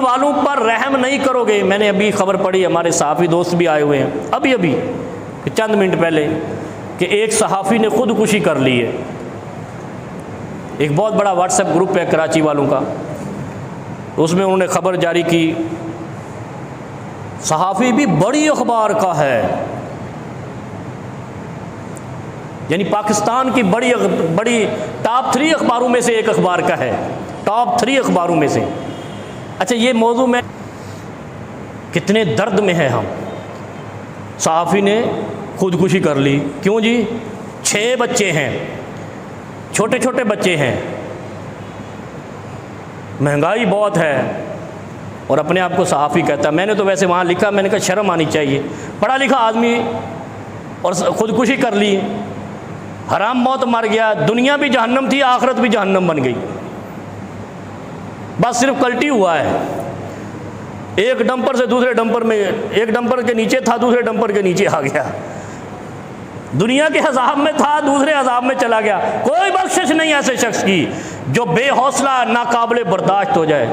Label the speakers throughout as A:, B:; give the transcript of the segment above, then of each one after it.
A: वालों पर रहम नहीं करोगे। मैंने अभी खबर पढ़ी, हमारे सहाफ़ी दोस्त भी आए हुए हैं अभी अभी चंद मिनट पहले, कि एक सहाफ़ी ने खुदकुशी कर ली है। एक बहुत बड़ा व्हाट्सएप ग्रुप है कराची वालों का, उसमें उन्होंने खबर जारी की, सहाफ़ी भी बड़ी अखबार का है, यानी पाकिस्तान की बड़ी टॉप 3 अखबारों में से एक अखबार का है, टॉप 3 अखबारों में से। अच्छा, ये मौजू में कितने दर्द में है हम। सहाफ़ी ने खुदकुशी कर ली, क्यों जी? 6 बच्चे हैं, छोटे छोटे बच्चे हैं, महंगाई बहुत है, और अपने आप को सहाफ़ी कहता है। मैंने तो वैसे वहाँ लिखा, मैंने कहा शर्म आनी चाहिए, पढ़ा लिखा आदमी और खुदकुशी कर ली, हराम मौत मर गया, दुनिया भी जहन्नम थी, आखिरत भी जहन्नम बन गई, बस सिर्फ कल्टी हुआ है। एक डंपर से दूसरे डंपर में, एक डंपर के नीचे था, दूसरे डंपर के नीचे आ गया, दुनिया के अज़ाब में था, दूसरे अज़ाब में चला गया। कोई बख्शिश नहीं ऐसे शख्स की जो बेहौसला, नाकाबिले बर्दाश्त हो जाए।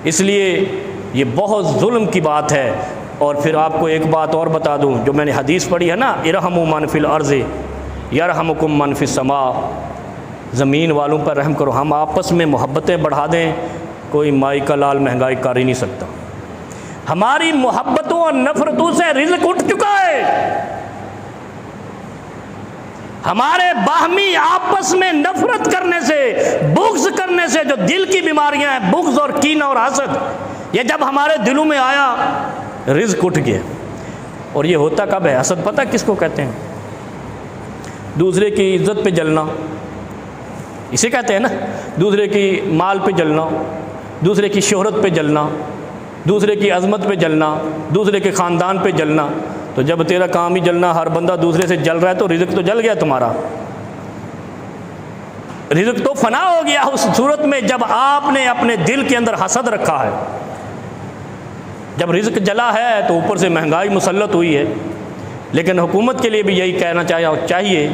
A: इसलिए ये बहुत जुल्म की बात है। और फिर आपको एक बात और बता दूं, जो मैंने हदीस पढ़ी है ना, इरहमु मन फिल अर्ज़ यरहमुकुम मन फिस समा, ज़मीन वालों पर रहम करो। हम आपस में मोहब्बतें बढ़ा दें, कोई माई का लाल महंगाई कर ही नहीं सकता। हमारी मोहब्बतों और नफ़रतों से रिज़्क़ उठ चुका है। हमारे बाहमी आपस में नफरत करने से, बुग़्ज़ करने से, जो दिल की बीमारियां हैं, बुग़्ज़ और कीना और हसद, ये जब हमारे दिलों में आया, रिज़्क़ उठ गया। और ये होता कब है? हसद पता किसको कहते हैं? दूसरे की इज़्ज़त पे जलना, इसे कहते हैं ना। दूसरे की माल पे जलना, दूसरे की शोहरत पे जलना, दूसरे की अज़मत पे जलना, दूसरे के ख़ानदान पे जलना। तो जब तेरा काम ही जलना, हर बंदा दूसरे से जल रहा है, तो रिज़्क़ तो जल गया तुम्हारा, रिज़्क़ तो फना हो गया उस सूरत में जब आपने अपने दिल के अंदर हसद रखा है। जब रिज़्क़ जला है तो ऊपर से महंगाई मुसल्लत हुई है। लेकिन हुकूमत के लिए भी यही कहना चाहिए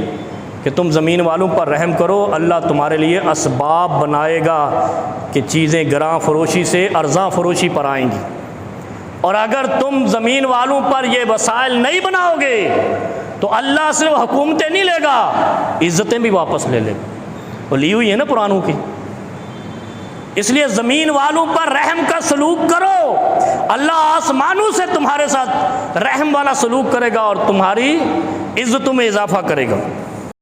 A: कि तुम ज़मीन वालों पर रहम करो, अल्लाह तुम्हारे लिए असबाब बनाएगा कि चीज़ें गिरां फरोशी से अर्ज़ां फरोशी पर आएंगी। और अगर तुम ज़मीन वालों पर ये वसाइल नहीं बनाओगे तो अल्लाह सिर्फ हुकूमतें नहीं लेगा, इज़्ज़तें भी वापस ले लेगा। वो ली हुई है ना पुरानों की। इसलिए ज़मीन वालों पर रहम का सलूक करो, अल्लाह आसमानों से तुम्हारे साथ रहम वाला सलूक करेगा और तुम्हारी इज़्ज़तों में इजाफ़ा करेगा।